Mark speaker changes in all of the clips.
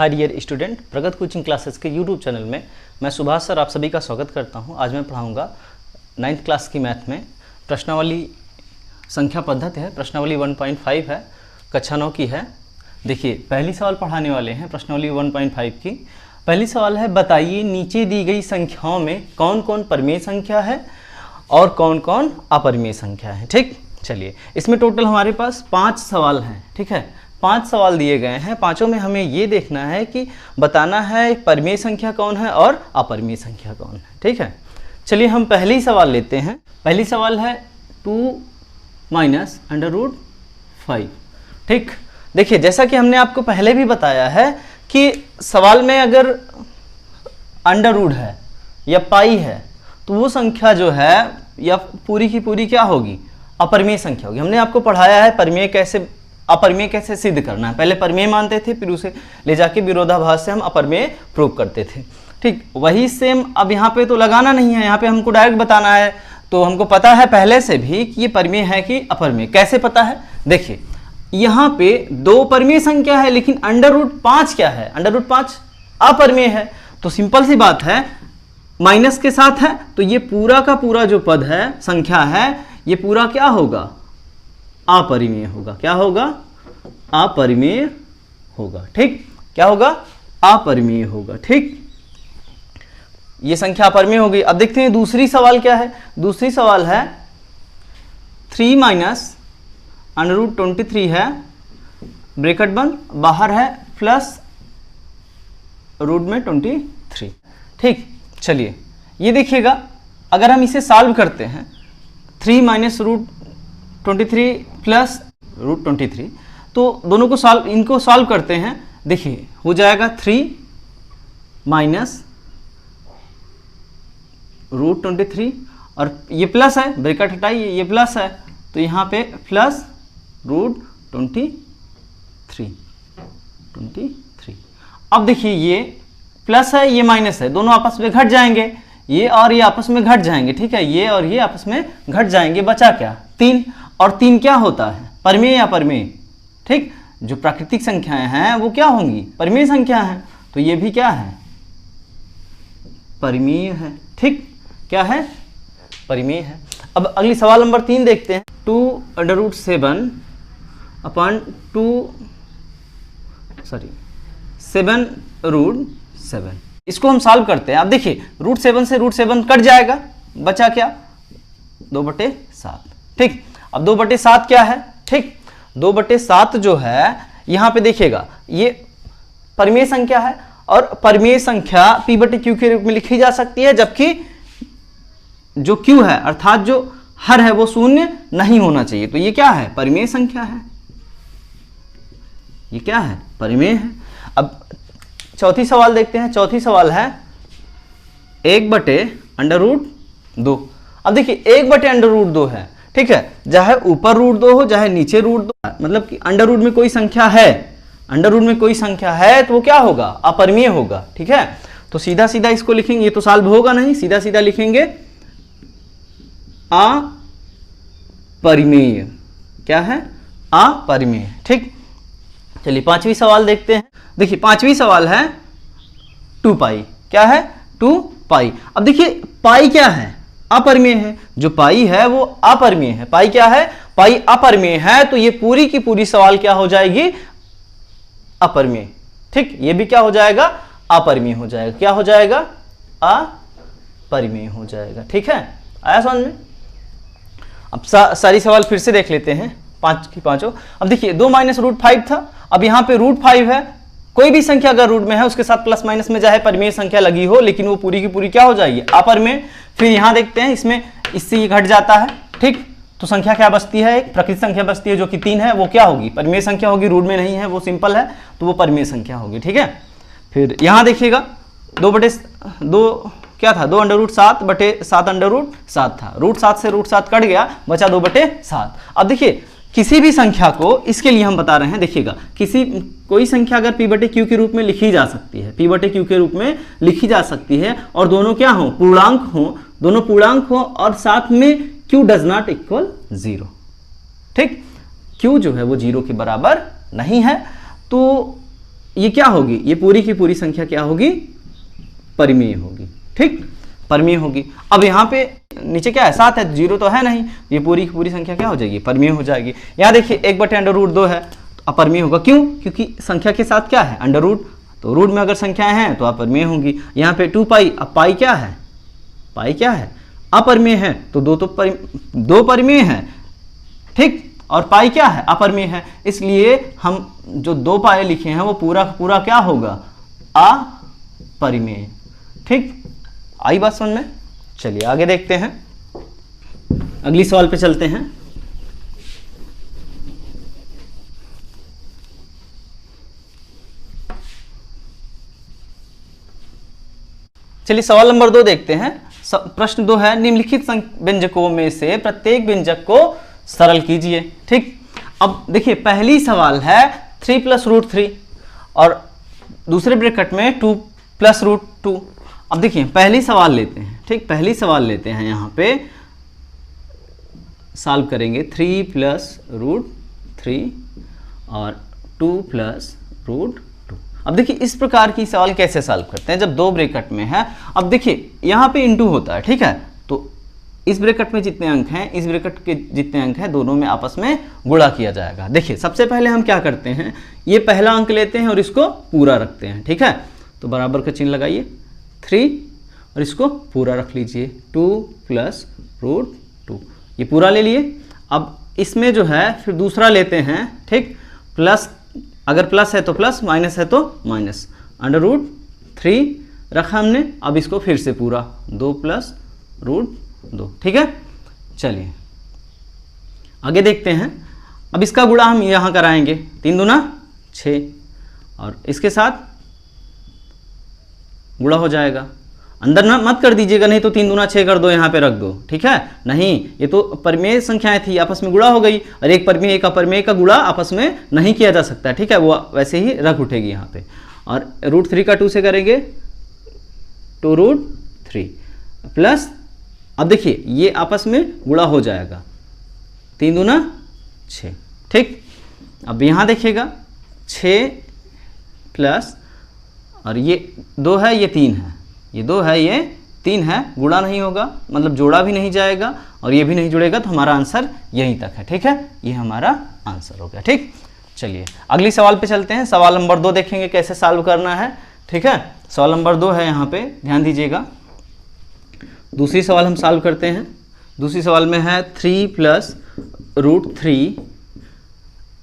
Speaker 1: Hi dear student, प्रगत coaching classes के YouTube channel में मैं सुभाष सर आप सभी का स्वागत करता हूं। आज मैं पढ़ाऊंगा 9th क्लास की मैथ में प्रश्नावली संख्या पद्धति है। प्रश्नावली 1.5 है, कक्षा 9 की है। देखिए पहली सवाल पढ़ाने वाले हैं प्रश्नावली 1.5 की। पहली सवाल है, बताइए नीचे दी गई संख्याओं में कौन कौन परिमेय संख्या है और कौन कौन अपरिमेय संख्या है। ठीक, चलिए इसमें टोटल हमारे पास 5 सवाल हैं। ठीक है, 5 सवाल दिए गए हैं। पांचों में हमें ये देखना है कि बताना है परिमेय संख्या कौन है और अपरिमेय संख्या कौन है। ठीक है, चलिए हम पहली सवाल लेते हैं। पहली सवाल है 2 माइनस √5। ठीक, देखिए जैसा कि हमने आपको पहले भी बताया है कि सवाल में अगर अंडर रूट है या पाई है तो वो संख्या जो है या पूरी की पूरी क्या होगी, अपरिमेय संख्या होगी। हमने आपको पढ़ाया है अपरिमेय कैसे सिद्ध करना है। पहले परिमेय मानते थे, फिर उसे ले जाके विरोधाभास से हम अपरिमेय प्रूव करते थे। ठीक, वही सेम अब यहाँ पे तो लगाना नहीं है, यहाँ पे हमको डायरेक्ट बताना है। तो हमको पता है पहले से भी कि ये परिमेय है कि अपरिमेय। कैसे पता है, देखिए यहाँ पे 2 परिमेय संख्या है लेकिन √5 क्या है, √5 अपरिमेय है। तो सिंपल सी बात है, माइनस के साथ है तो ये पूरा का पूरा जो पद है, संख्या है, ये पूरा क्या होगा, अपरिमेय होगा। क्या होगा, अपरिमेय होगा। ठीक, क्या होगा, अपरिमेय होगा। ठीक, ये संख्या अपरिमेय होगी। अब देखते हैं दूसरी सवाल क्या है। दूसरी सवाल है 3 माइनस √23 है, ब्रैकेट बंद, बाहर है प्लस रूट में 23। ठीक, चलिए ये देखिएगा, अगर हम इसे सॉल्व करते हैं 3 माइनस √23 प्लस √23, तो दोनों को इनको सॉल्व करते हैं। देखिए हो जाएगा 3 माइनस √23 और ये प्लस है, ब्रैकेट हटाइए, ये प्लस है तो यहाँ पे प्लस √23। अब देखिए ये प्लस है, ये माइनस है, दोनों आपस में घट जाएंगे, ये और ये आपस में घट जाएंगे। ठीक है, ये और ये आपस में घट जाएंगे, बचा क्या, 3। और 3 क्या होता है, परिमेय या अपरिमेय। ठीक, जो प्राकृतिक संख्याएं हैं वो क्या होंगी, परिमेय संख्या हैं। तो ये भी क्या है, परिमेय है। ठीक, क्या है, परिमेय है। अब अगली सवाल नंबर 3 देखते हैं। 7 √7। इसको हम सॉल्व करते हैं। अब देखिए √7 से √7 कट जाएगा, बचा क्या, 2/7। ठीक, अब 2/7 क्या है, ठीक 2/7 जो है यहाँ पे देखिएगा ये परिमेय संख्या है और परिमेय संख्या P/Q के रूप में लिखी जा सकती है, जबकि जो Q है अर्थात जो हर है वो शून्य नहीं होना चाहिए। तो ये क्या है, परिमेय संख्या है, ये क्या है, परिमेय है। अब चौथी सवाल देखते हैं। चौथी सवाल है 1/√2। अब देखिए 1/√2 है। ठीक है, चाहे ऊपर √2 हो चाहे नीचे √2, मतलब कि अंडर रूट में कोई संख्या है, अंडर रूट में कोई संख्या है तो वो क्या होगा, अपरिमेय होगा। ठीक है, तो सीधा सीधा इसको लिखेंगे, ये तो सॉल्व होगा नहीं, सीधा सीधा लिखेंगे अपरिमेय। क्या है, अपरिमेय। ठीक, चलिए 5वीं सवाल देखते हैं। देखिए 5वीं सवाल है 2 पाई। क्या है, 2 पाई। अब देखिए पाई क्या है, अपरिमेय है। जो पाई है वो अपरिमेय है। पाई क्या है, पाई अपरिमेय है, तो ये पूरी की पूरी सवाल क्या हो जाएगी, अपरिमेय। ठीक, ये भी क्या हो जाएगा, अपरिमेय हो जाएगा। क्या हो जाएगा, अपरिमेय हो जाएगा। ठीक है, आया समझ में। अब सारी सवाल फिर से देख लेते हैं, 5 की 5। अब देखिए 2 माइनस √5 था, अब यहाँ पे √5 है। कोई भी संख्या अगर रूट में है उसके साथ प्लस माइनस में चाहे परिमेय संख्या लगी हो, लेकिन वो पूरी की पूरी क्या हो जाएगी, अपरिमेय। फिर यहाँ देखते हैं, इसमें इससे ये घट जाता है। ठीक, तो संख्या क्या बचती है, एक प्रकृत संख्या बचती है जो कि 3 है, वो क्या होगी, परिमेय संख्या होगी। रूट में नहीं है, वो सिंपल है, तो वो परिमेय संख्या होगी। ठीक है, फिर यहाँ देखिएगा 2/2 क्या था, 2√7/7 था। √7 से √7 कट गया, बचा 2/7। अब देखिए किसी भी संख्या को, इसके लिए हम बता रहे हैं, देखिएगा कोई संख्या अगर P/Q के रूप में लिखी जा सकती है, P/Q के रूप में लिखी जा सकती है, और दोनों क्या हो, पूर्णांक हो, दोनों पूर्णांक हो, और साथ में Q डज नॉट इक्वल 0। ठीक, Q जो है वो 0 के बराबर नहीं है, तो ये क्या होगी, ये पूरी की पूरी संख्या क्या होगी, परिमेय होगी। ठीक, परिमेय होगी। अब यहाँ पे नीचे क्या है, 7 है, 0 तो है नहीं, ये पूरी की पूरी संख्या क्या हो जाएगी, परिमेय हो जाएगी। यहाँ देखिए 1/√2 है तो अपरिमेय होगा, क्यों, क्योंकि संख्या के साथ क्या है, अंडर रूट, तो रूट में अगर संख्याएं हैं तो अपरिमेय होंगी। यहाँ पे 2π, अब पाई क्या है, पाई क्या है, अपरिमेय है, तो दो परिमेय है। ठीक, और पाई क्या है, अपरिमेय है, इसलिए हम जो 2 पाए लिखे हैं वो पूरा पूरा क्या होगा, अपरिमेय। ठीक, आई बात समझ में। चलिए आगे देखते हैं, अगली सवाल पे चलते हैं। चलिए सवाल नंबर 2 देखते हैं। प्रश्न 2 है, निम्नलिखित व्यंजकों में से प्रत्येक व्यंजक को सरल कीजिए। ठीक, अब देखिए पहली सवाल है 3 + √3 और दूसरे ब्रैकेट में 2 + √2। अब देखिए पहली सवाल लेते हैं। ठीक, पहली सवाल लेते हैं, यहाँ पे सॉल्व करेंगे 3 + √3 और 2 + √2। अब देखिए इस प्रकार की सवाल कैसे सॉल्व करते हैं, जब दो ब्रैकेट में है। अब देखिए यहाँ पे इंटू होता है, ठीक है, तो इस ब्रैकेट में जितने अंक हैं, इस ब्रैकेट के जितने अंक हैं, दोनों में आपस में गुणा किया जाएगा। देखिए सबसे पहले हम क्या करते हैं, ये पहला अंक लेते हैं और इसको पूरा रखते हैं। ठीक है, तो बराबर का चिन्ह लगाइए, 3 और इसको पूरा रख लीजिए, 2 + √2, ये पूरा ले लिए। अब इसमें जो है फिर दूसरा लेते हैं। ठीक, प्लस, अगर प्लस है तो प्लस, माइनस है तो माइनस, √3 रखा हमने। अब इसको फिर से पूरा, 2 + √2। ठीक है, चलिए आगे देखते हैं। अब इसका गुणा हम यहाँ कराएंगे, 3 दूना 6 और इसके साथ गुणा हो जाएगा। अंदर ना मत कर दीजिएगा, नहीं तो 3 दूना 6 कर दो, यहाँ पे रख दो। ठीक है, नहीं, ये तो परिमेय संख्याएं थी, आपस में गुणा हो गई, और एक परिमेय एक अपरिमेय का गुणा आपस में नहीं किया जा सकता। ठीक है, वो वैसे ही रख उठेगी यहाँ पे। और √3 का 2 से करेंगे 2 √3 प्लस, अब देखिए ये आपस में गुणा हो जाएगा, 3 दूना 6। ठीक, अब यहाँ देखिएगा 6 प्लस, और ये 2 है, ये 3 है, ये 2 है, ये 3 है, गुणा नहीं होगा, मतलब जोड़ा भी नहीं जाएगा और ये भी नहीं जुड़ेगा, तो हमारा आंसर यहीं तक है। ठीक है, ये हमारा आंसर हो गया। ठीक, चलिए अगली सवाल पे चलते हैं। सवाल नंबर 2 देखेंगे कैसे सॉल्व करना है। ठीक है, सवाल नंबर 2 है, यहाँ पे ध्यान दीजिएगा। दूसरी सवाल हम सॉल्व करते हैं। दूसरी सवाल में है 3 + √3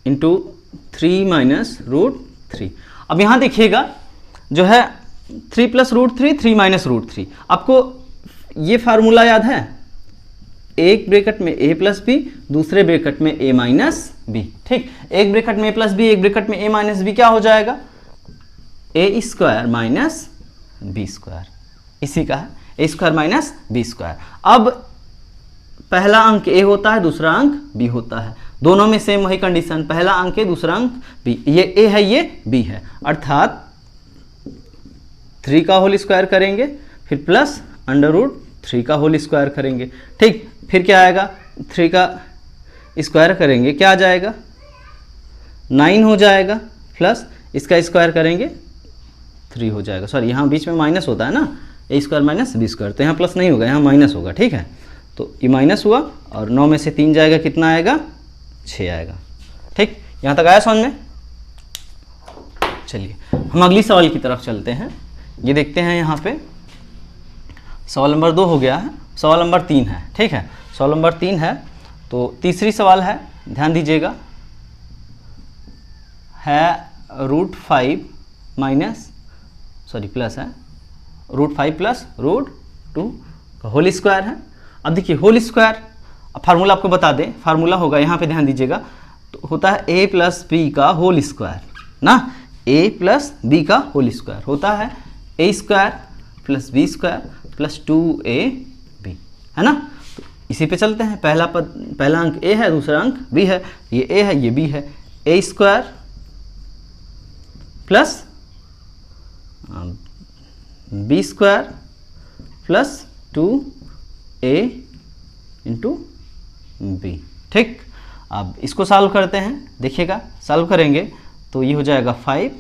Speaker 1: × 3 - √3। अब यहाँ देखिएगा जो है 3 + √3, 3 - √3। आपको ये फार्मूला याद है, एक ब्रैकेट में a + b, दूसरे ब्रैकेट में a - b। ठीक, एक ब्रैकेट में a + b, एक ब्रैकेट में a - b, क्या हो जाएगा, a² - b², इसी का है, a² - b²। अब पहला अंक a होता है, दूसरा अंक b होता है, दोनों में सेम वही कंडीशन, पहला अंक a, दूसरा अंक b, ये a है, ये b है, अर्थात 3 का होल स्क्वायर करेंगे, फिर प्लस √3 का होल स्क्वायर करेंगे। ठीक, फिर क्या आएगा, 3 का स्क्वायर करेंगे, क्या आ जाएगा, 9 हो जाएगा, प्लस इसका स्क्वायर करेंगे 3 हो जाएगा। सॉरी, यहाँ बीच में माइनस होता है ना, a² - b², तो यहाँ प्लस नहीं होगा, यहाँ माइनस होगा। ठीक है, तो ये माइनस हुआ और 9 में से 3 जाएगा, कितना आएगा, 6 आएगा। ठीक, यहाँ तक आया समझ में। चलिए हम अगली सवाल की तरफ चलते हैं। ये देखते हैं, यहाँ पे सवाल नंबर 2 हो गया है, सवाल नंबर 3 है। ठीक है, सवाल नंबर 3 है, तो तीसरी सवाल है, ध्यान दीजिएगा, है प्लस है √5 + √2 का होल स्क्वायर है। अब देखिए होल स्क्वायर, अब फार्मूला आपको बता दें, फार्मूला होगा, यहाँ पे ध्यान दीजिएगा, तो होता है a + b का होल स्क्वायर ना, a + b का होल स्क्वायर होता है a² + b² + 2ab, है ना। तो इसी पे चलते हैं, पहला अंक a है, दूसरा अंक b है, ये a है, ये b है, a² + b² + 2a × b। ठीक, अब इसको सॉल्व करते हैं, देखिएगा सॉल्व करेंगे तो ये हो जाएगा 5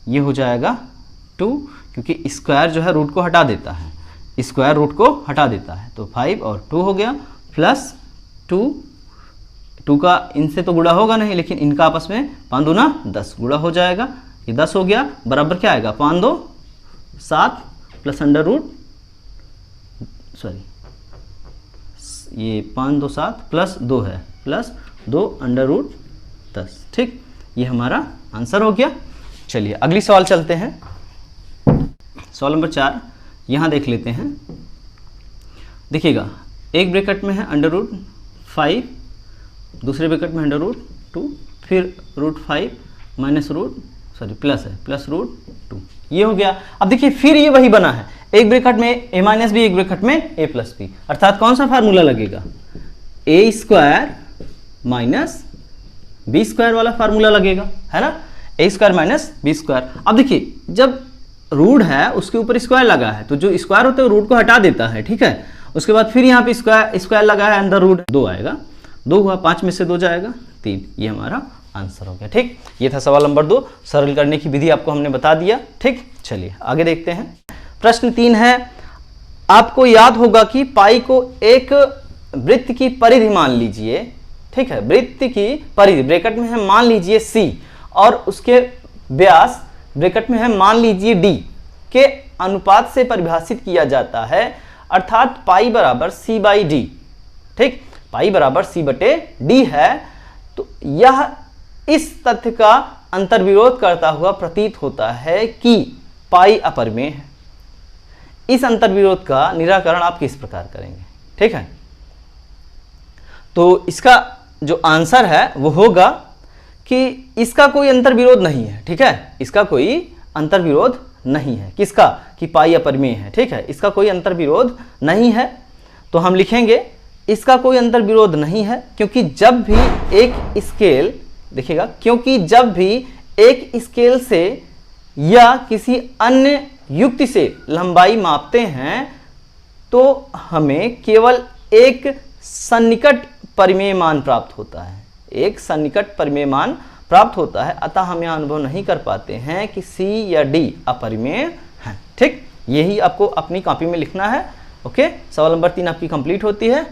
Speaker 1: ये हो जाएगा 2, क्योंकि स्क्वायर जो है रूट को हटा देता है, स्क्वायर रूट को हटा देता है, तो 5 और 2 हो गया, प्लस 2 का इनसे तो गुणा होगा नहीं, लेकिन इनका आपस में 5 दूना 10 गुणा हो जाएगा, ये 10 हो गया, बराबर क्या आएगा 5 2 7 प्लस अंडर रूट, सॉरी ये 5 2 7 प्लस 2 है, प्लस 2 अंडर रूट 10। ठीक, ये हमारा आंसर हो गया। चलिए अगली सवाल चलते हैं। सवाल नंबर 4 यहाँ देख लेते हैं। देखिएगा, एक ब्रैकेट में है अंडर रूट 5, दूसरे ब्रैकेट में अंडर रूट 2, फिर root 5 minus root, sorry plus है, प्लस रूट 2, ये हो गया। अब देखिए फिर ये वही बना है, एक ब्रैकेट में a माइनस बी, एक ब्रैकेट में a प्लस बी, अर्थात कौन सा फार्मूला लगेगा, a square minus B square वाला फार्मूला लगेगा, है ना, a square minus B square. अब देखिए जब रूट है उसके ऊपर स्क्वायर लगा है, तो जो स्क्वायर होता है रूट को हटा देता है, ठीक है। उसके बाद फिर यहाँ पे स्क्वायर लगा है, अंदर रूट 2 आएगा, 2 हुआ, 5 में से 2 जाएगा 3, ये हमारा आंसर हो गया। ठीक, ये था सवाल नंबर 2, सरल करने की विधि आपको हमने बता दिया। ठीक, चलिए आगे देखते हैं। प्रश्न 3 है, आपको याद होगा कि पाई को एक वृत्त की परिधि मान लीजिए, ठीक है, वृत्त की परिधि ब्रैकेट में है मान लीजिए c, और उसके व्यास ब्रैकेट में है मान लीजिए d के अनुपात से परिभाषित किया जाता है, अर्थात पाई बराबर c बाई डी। ठीक, पाई बराबर c बटे डी है, तो यह इस तथ्य का अंतर्विरोध करता हुआ प्रतीत होता है कि पाई अपरिमेय है। इस अंतर्विरोध का निराकरण आप किस प्रकार करेंगे? ठीक है, तो इसका जो आंसर है वो होगा कि इसका कोई अंतर्विरोध नहीं है। ठीक है, इसका कोई अंतर्विरोध नहीं है, किसका, कि पाई अपरिमेय है। ठीक है, इसका कोई अंतर्विरोध नहीं है, तो हम लिखेंगे इसका कोई अंतर्विरोध नहीं है, क्योंकि जब भी एक स्केल, देखिएगा, क्योंकि जब भी एक स्केल से या किसी अन्य युक्ति से लंबाई मापते हैं तो हमें केवल एक सन्निकट परिमेय मान प्राप्त होता है, एक सन्निकट परिमेय मान प्राप्त होता है, अतः हम यह अनुभव नहीं कर पाते हैं कि C या D अपरिमेय है। ठीक, यही आपको अपनी कॉपी में लिखना है। ओके, सवाल नंबर 3 आपकी कंप्लीट होती है।